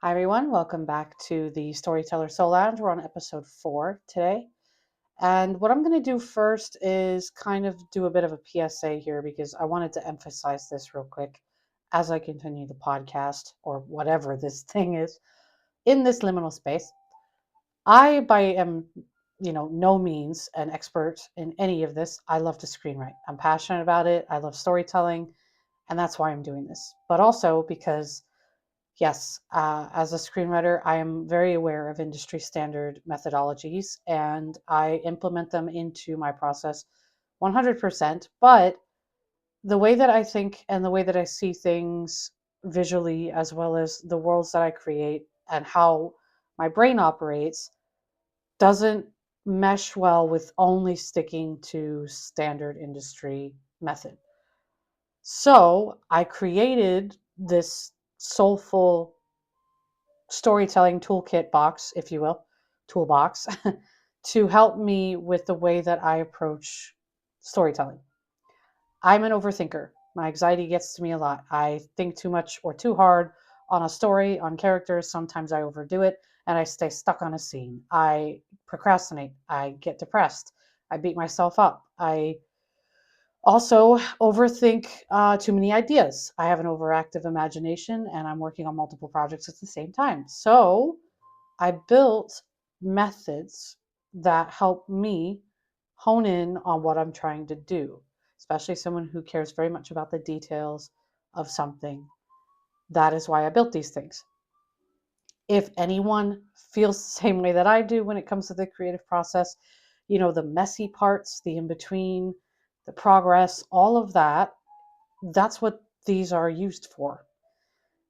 Hi, everyone. Welcome back to the Storyteller Soul Lounge. We're on episode 4 today. And what I'm going to do first is kind of do a bit of a PSA here because I wanted to emphasize this real quick as I continue the podcast or whatever this thing is in this liminal space. I, by am, no means an expert in any of this. I love to screenwrite. I'm passionate about it. I love storytelling, and that's why I'm doing this. But also because yes, as a screenwriter, I am very aware of industry standard methodologies and I implement them into my process 100%. But the way that I think and the way that I see things visually, as well as the worlds that I create and how my brain operates, doesn't mesh well with only sticking to standard industry method. So I created this soulful storytelling toolkit box, if you will, toolbox, to help me with the way that I approach storytelling. I'm an overthinker. My anxiety gets to me a lot. I think too much or too hard on a story, on characters. Sometimes I overdo it and I stay stuck on a scene. I procrastinate. I get depressed. I beat myself up. I also overthink too many ideas. I have an overactive imagination and I'm working on multiple projects at the same time. So I built methods that help me hone in on what I'm trying to do, especially someone who cares very much about the details of something. That is why I built these things. If anyone feels the same way that I do when it comes to the creative process, the messy parts, the in between, the progress, all of that, that's what these are used for.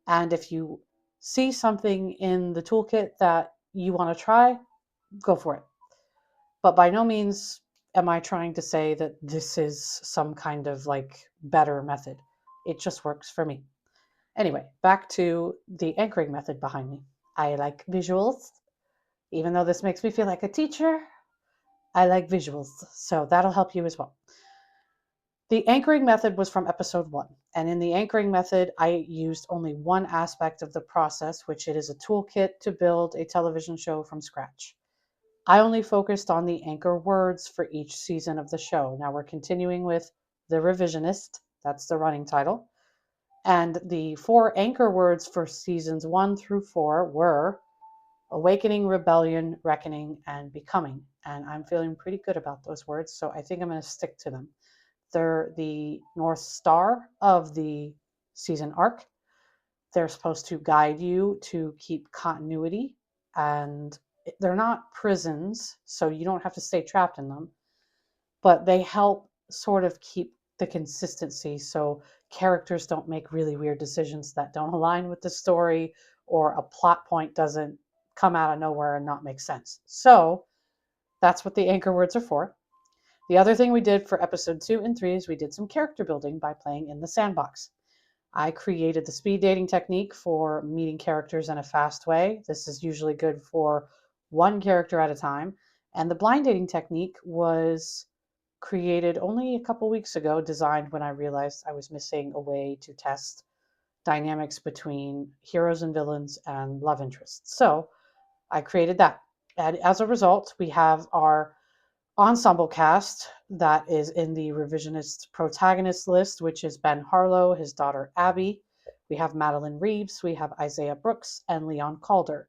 And if you see something in the toolkit that you want to try, go for it. But by no means am I trying to say that this is some kind of like better method. It just works for me. Anyway, back to the anchoring method behind me. I like visuals. Even though this makes me feel like a teacher, I like visuals. So that'll help you as well. The anchoring method was from episode 1. And in the anchoring method, I used only one aspect of the process, which it is a toolkit to build a television show from scratch. I only focused on the anchor words for each season of the show. Now we're continuing with The Revisionist, that's the running title. And the 4 anchor words for seasons 1 through 4 were awakening, rebellion, reckoning, and becoming. And I'm feeling pretty good about those words, so I think I'm going to stick to them. They're the North Star of the season arc. They're supposed to guide you to keep continuity, and they're not prisons, so you don't have to stay trapped in them, but they help sort of keep the consistency so characters don't make really weird decisions that don't align with the story or a plot point doesn't come out of nowhere and not make sense. So that's what the anchor words are for. The other thing we did for episode 2 and 3 is we did some character building by playing in the sandbox. I created the speed dating technique for meeting characters in a fast way. This is usually good for one character at a time. And the blind dating technique was created only a couple weeks ago, designed when I realized I was missing a way to test dynamics between heroes and villains and love interests. So I created that. And as a result, we have our ensemble cast that is in the revisionist protagonist list, which is Ben Harlow, his daughter Abby. We have Madeline Reeves, we have Isaiah Brooks, and Leon Calder.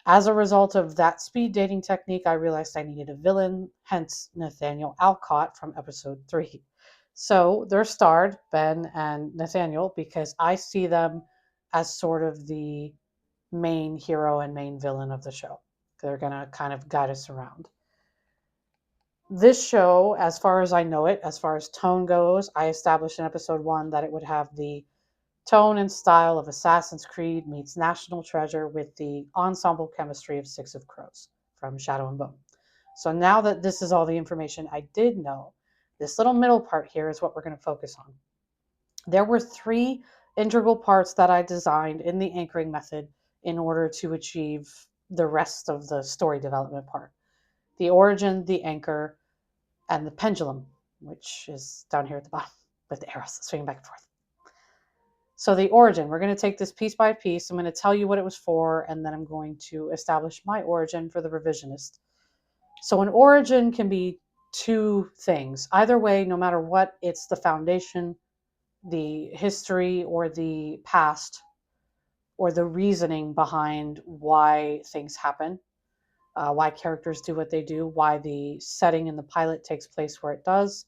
As a result of that speed dating technique, I realized I needed a villain, hence Nathaniel Alcott from episode 3. So they're starred, Ben and Nathaniel, because I see them as sort of the main hero and main villain of the show. They're going to kind of guide us around. This show, as far as I know it, as far as tone goes, I established in episode 1 that it would have the tone and style of Assassin's Creed meets National Treasure with the ensemble chemistry of Six of Crows from Shadow and Bone. So now that this is all the information I did know, this little middle part here is what we're going to focus on. There were 3 integral parts that I designed in the anchoring method in order to achieve the rest of the story development part. The origin, the anchor, and the pendulum, which is down here at the bottom with the arrows swinging back and forth. So the origin, we're going to take this piece by piece. I'm going to tell you what it was for, and then I'm going to establish my origin for the revisionist. So an origin can be two things. Either way, no matter what, it's the foundation, the history, or the past, or the reasoning behind why things happen, why characters do what they do, why the setting in the pilot takes place where it does.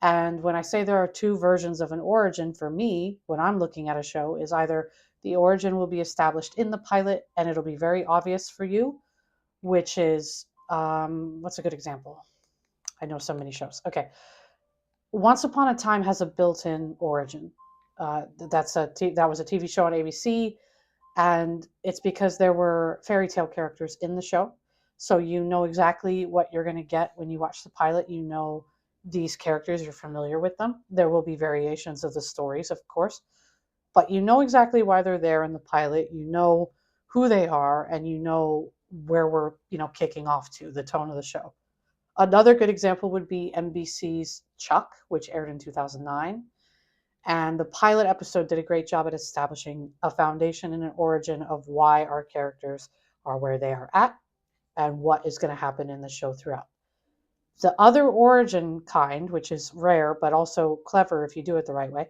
And when I say there are two versions of an origin, for me, when I'm looking at a show, is either the origin will be established in the pilot and it'll be very obvious for you, which is, what's a good example? I know so many shows. Okay. Once Upon a Time has a built-in origin. That was a TV show on ABC, and it's because there were fairy tale characters in the show. So you know exactly what you're going to get when you watch the pilot. You know these characters, you're familiar with them. There will be variations of the stories, of course, but you know exactly why they're there in the pilot. You know who they are, and you know where we're, kicking off to, the tone of the show. Another good example would be NBC's Chuck, which aired in 2009. And the pilot episode did a great job at establishing a foundation and an origin of why our characters are where they are at and what is going to happen in the show throughout. The other origin kind, which is rare but also clever if you do it the right way,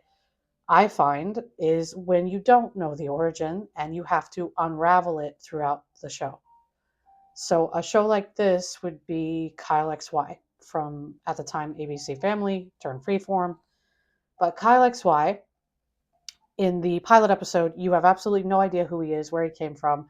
I find, is when you don't know the origin and you have to unravel it throughout the show. So a show like this would be Kyle XY from, at the time, ABC Family turned Freeform. But Kyle XY, in the pilot episode, you have absolutely no idea who he is, where he came from,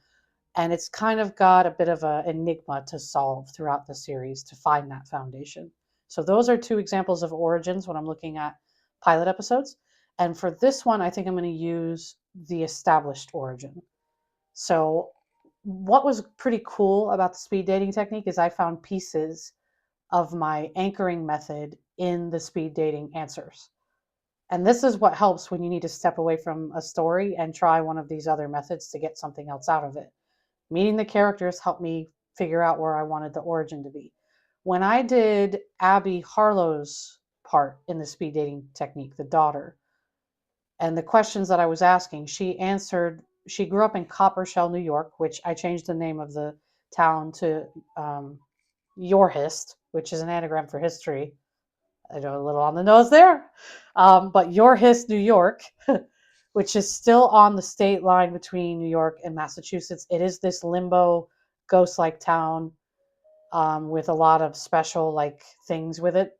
and it's kind of got a bit of an enigma to solve throughout the series to find that foundation. So those are two examples of origins when I'm looking at pilot episodes. And for this one, I think I'm going to use the established origin. So what was pretty cool about the speed dating technique is I found pieces of my anchoring method in the speed dating answers. And this is what helps when you need to step away from a story and try one of these other methods to get something else out of it. Meeting the characters helped me figure out where I wanted the origin to be. When I did Abby Harlow's part in the speed dating technique, the daughter, and the questions that I was asking, she answered. She grew up in Copper Shell, New York, which I changed the name of the town to Yorhist, which is an anagram for history. I know, a little on the nose there, but Yorhist, New York, which is still on the state line between New York and Massachusetts. It is this limbo, ghost-like town with a lot of special things with it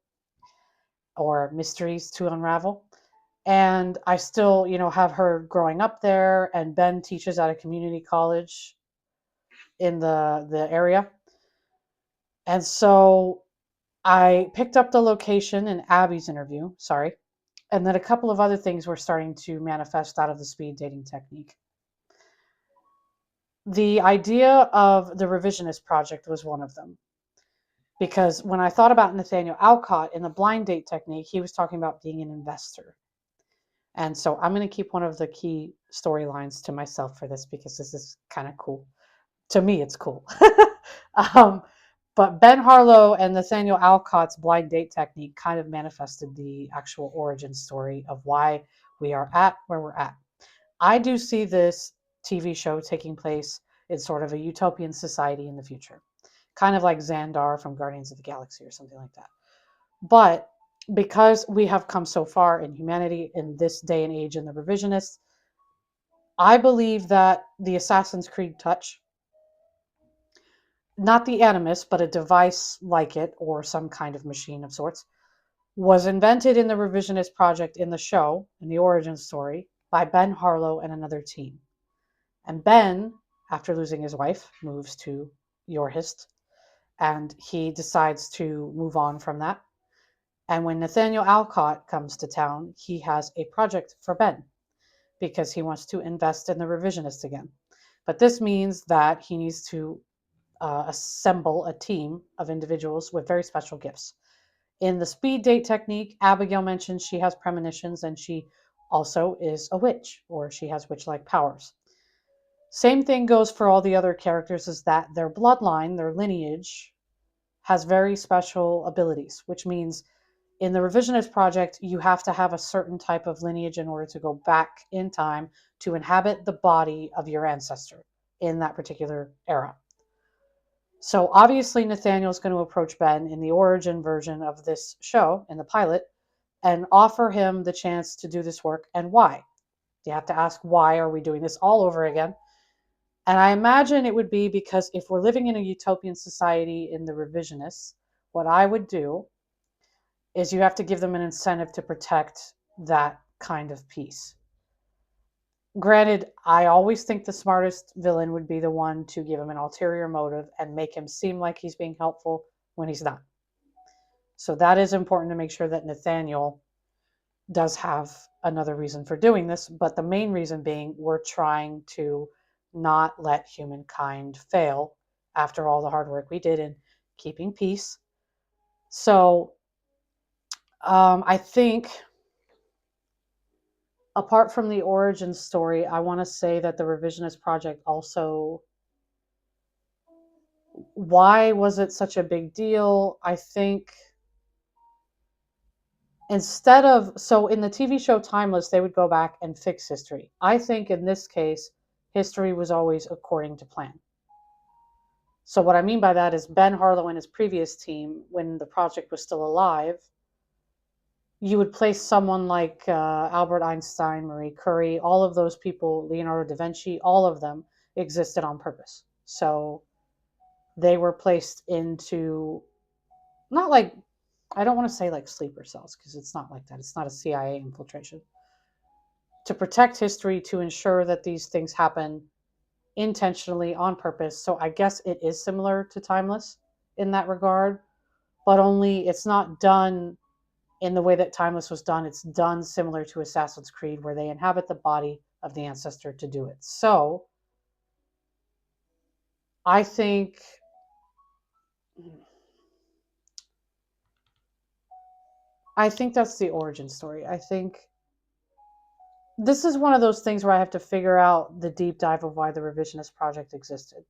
or mysteries to unravel. And I still, have her growing up there, and Ben teaches at a community college in the area. And so I picked up the location in Abby's interview, sorry, and then a couple of other things were starting to manifest out of the speed dating technique. The idea of the revisionist project was one of them. Because when I thought about Nathaniel Alcott in the blind date technique, he was talking about being an investor. And so I'm going to keep one of the key storylines to myself for this because this is kind of cool. To me, it's cool. But Ben Harlow and Nathaniel Alcott's blind date technique kind of manifested the actual origin story of why we are at where we're at. I do see this TV show taking place in sort of a utopian society in the future, kind of like Xandar from Guardians of the Galaxy or something like that. But because we have come so far in humanity in this day and age in the revisionists, I believe that the Assassin's Creed touch, not the Animus, but a device like it or some kind of machine of sorts, was invented in the revisionist project in the show, in the origin story, by Ben Harlow and another team. And Ben, after losing his wife, moves to Yorhist, and he decides to move on from that. And when Nathaniel Alcott comes to town, he has a project for Ben because he wants to invest in the revisionists again. But this means that he needs to assemble a team of individuals with very special gifts. In the speed date technique, Abigail mentions she has premonitions and she also is a witch, or she has witch-like powers. Same thing goes for all the other characters, is that their bloodline, their lineage, has very special abilities, which means in the Revisionist Project, you have to have a certain type of lineage in order to go back in time to inhabit the body of your ancestor in that particular era. So obviously Nathaniel's going to approach Ben in the origin version of this show, in the pilot, and offer him the chance to do this work. And why? You have to ask, why are we doing this all over again? And I imagine it would be because if we're living in a utopian society in the Revisionists, what I would do is you have to give them an incentive to protect that kind of peace. Granted, I always think the smartest villain would be the one to give him an ulterior motive and make him seem like he's being helpful when he's not. So that is important to make sure that Nathaniel does have another reason for doing this, but the main reason being we're trying to not let humankind fail after all the hard work we did in keeping peace. So I think apart from the origin story, I want to say that the Revisionist Project also, why was it such a big deal? I think instead of, so in the TV show Timeless, they would go back and fix history. I think in this case, history was always according to plan. So what I mean by that is Ben Harlow and his previous team, when the project was still alive, you would place someone like Albert Einstein, Marie Curie, all of those people, Leonardo da Vinci, all of them existed on purpose. So they were placed into, not like, I don't want to say like sleeper cells, because it's not like that. It's not a CIA infiltration. To protect history, to ensure that these things happen intentionally on purpose. So I guess it is similar to Timeless in that regard, but only it's not done in the way that Timeless was done. It's done similar to Assassin's Creed, where they inhabit the body of the ancestor to do it. So I think that's the origin story. I think this is one of those things where I have to figure out the deep dive of why the Revisionist Project existed.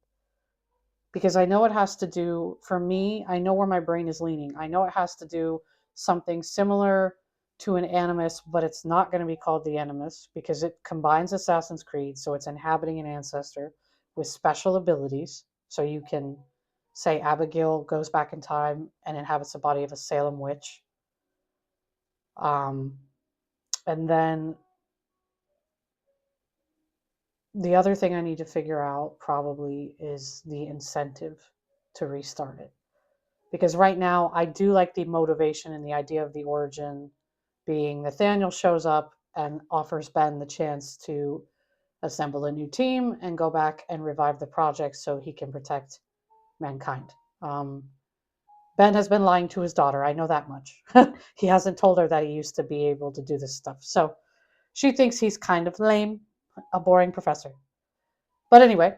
Because I know it has to do, for me, I know where my brain is leaning. I know it has to do something similar to an Animus, but it's not going to be called the Animus because it combines Assassin's Creed, so it's inhabiting an ancestor with special abilities. So you can say Abigail goes back in time and inhabits the body of a Salem witch. And then the other thing I need to figure out probably is the incentive to restart it. Because right now I do like the motivation and the idea of the origin being Nathaniel shows up and offers Ben the chance to assemble a new team and go back and revive the project so he can protect mankind. Ben has been lying to his daughter. I know that much. He hasn't told her that he used to be able to do this stuff. So she thinks he's kind of lame, a boring professor. But anyway,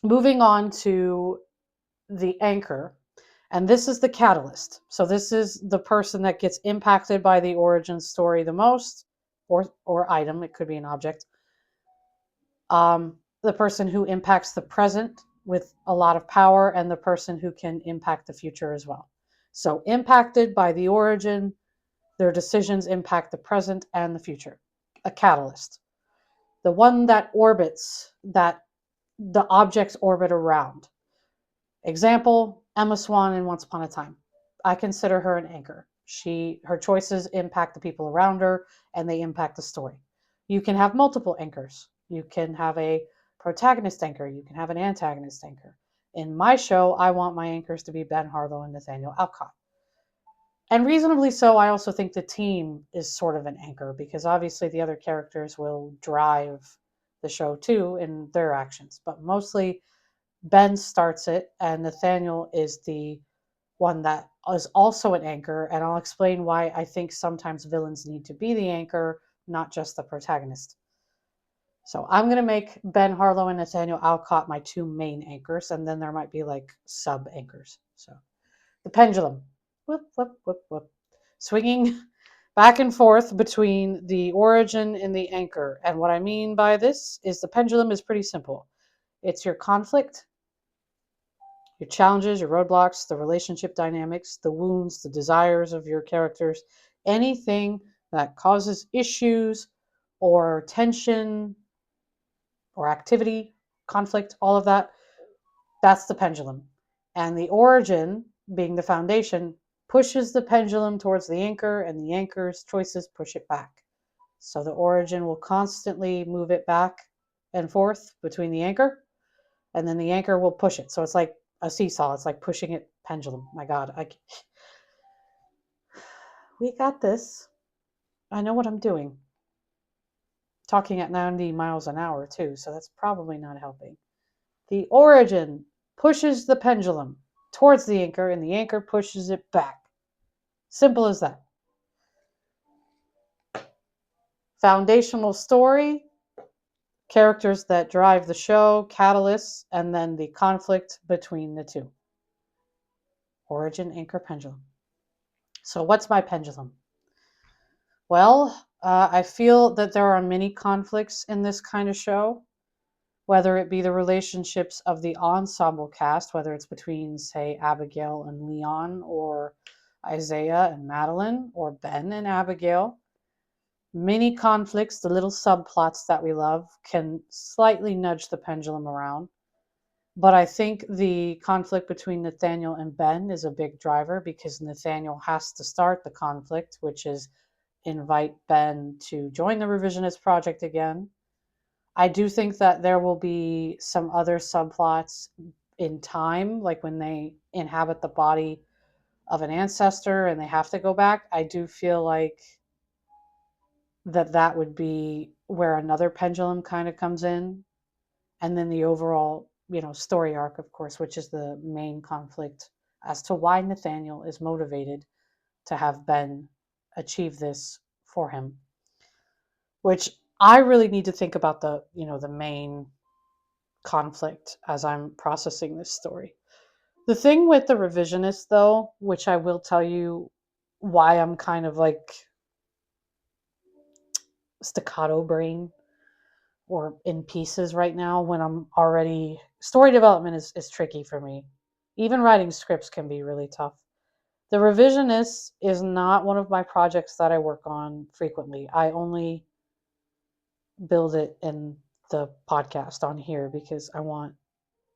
moving on to the anchor. And this is the catalyst. So this is the person that gets impacted by the origin story the most, or item. It could be an object. The person who impacts the present with a lot of power, and the person who can impact the future as well. So impacted by the origin, their decisions impact the present and the future. A catalyst. The one that orbits, that the objects orbit around. Example, Emma Swan in Once Upon a Time. I consider her an anchor. Her choices impact the people around her, and they impact the story. You can have multiple anchors. You can have a protagonist anchor. You can have an antagonist anchor. In my show, I want my anchors to be Ben Harlow and Nathaniel Alcott. And reasonably so, I also think the team is sort of an anchor, because obviously the other characters will drive the show too in their actions. But mostly Ben starts it, and Nathaniel is the one that is also an anchor. And I'll explain why I think sometimes villains need to be the anchor, not just the protagonist. So I'm going to make Ben Harlow and Nathaniel Alcott my two main anchors, and then there might be like sub anchors. So the pendulum, whoop, whoop, whoop, whoop, swinging back and forth between the origin and the anchor. And what I mean by this is the pendulum is pretty simple. It's your conflict your challenges, your roadblocks, the relationship dynamics, the wounds, the desires of your characters, anything that causes issues or tension or activity, conflict, all of that, that's the pendulum. And the origin, being the foundation, pushes the pendulum towards the anchor, and the anchor's choices push it back. So the origin will constantly move it back and forth between the anchor, and then the anchor will push it. So it's like a seesaw. It's like pushing it pendulum. My God, we got this. I know what I'm doing. Talking at 90 miles an hour too, so that's probably not helping. The origin pushes the pendulum towards the anchor, and the anchor pushes it back. Simple as that. Foundational story, characters that drive the show, catalysts, and then the conflict between the two. Origin, anchor, pendulum. So what's my pendulum? Well, I feel that there are many conflicts in this kind of show, whether it be the relationships of the ensemble cast, whether it's between, say, Abigail and Leon, or Isaiah and Madeline, or Ben and Abigail. Many conflicts, the little subplots that we love, can slightly nudge the pendulum around. But I think the conflict between Nathaniel and Ben is a big driver, because Nathaniel has to start the conflict, which is invite Ben to join the Revisionist project again. I do think that there will be some other subplots in time, like when they inhabit the body of an ancestor and they have to go back. I do feel like that would be where another pendulum kind of comes in. And then the overall, story arc, of course, which is the main conflict as to why Nathaniel is motivated to have Ben achieve this for him. Which I really need to think about the main conflict as I'm processing this story. The thing with the Revisionists, though, which I will tell you why I'm kind of like staccato brain or in pieces right now, when I'm already, story development is tricky for me. Even writing scripts can be really tough. The Revisionists is not one of my projects that I work on frequently. I only build it in the podcast on here because I want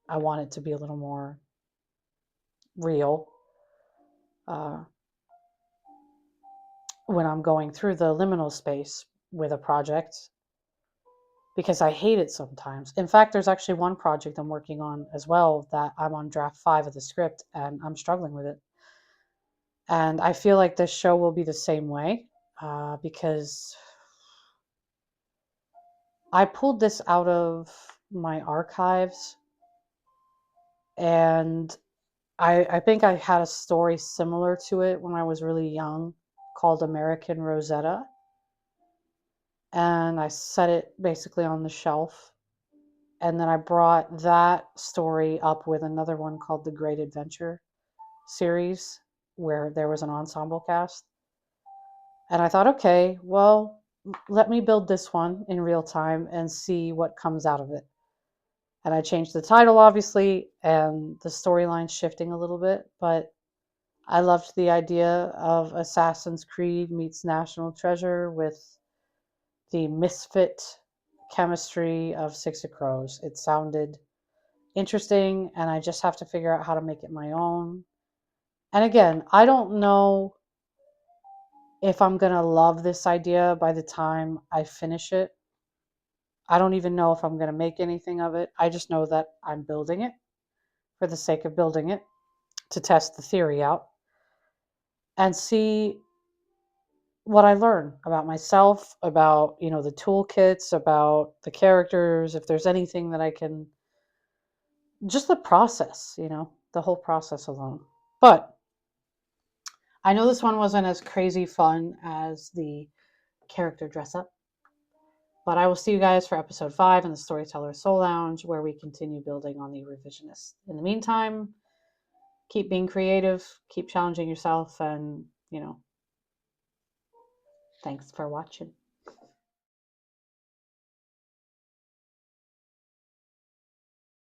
it to be a little more real when I'm going through the liminal space with a project, because I hate it sometimes. In fact, there's actually one project I'm working on as well that I'm on draft 5 of the script, and I'm struggling with it. And I feel like this show will be the same way, because I pulled this out of my archives, and I think I had a story similar to it when I was really young called American Rosetta. And I set it basically on the shelf. And then I brought that story up with another one called The Great Adventure series, where there was an ensemble cast. And I thought, okay, well, let me build this one in real time and see what comes out of it. And I changed the title, obviously, and the storyline's shifting a little bit, but I loved the idea of Assassin's Creed meets National Treasure with the misfit chemistry of Six of Crows. It sounded interesting, and I just have to figure out how to make it my own. And again, I don't know if I'm going to love this idea by the time I finish it. I don't even know if I'm going to make anything of it. I just know that I'm building it for the sake of building it, to test the theory out and see what I learn about myself, about, the toolkits, about the characters, if there's anything that I can, just the process, the whole process alone. But I know this one wasn't as crazy fun as the character dress up, but I will see you guys for episode 5 in the Storyteller Soul Lounge, where we continue building on the Revisionists. In the meantime, keep being creative, keep challenging yourself, and, thanks for watching.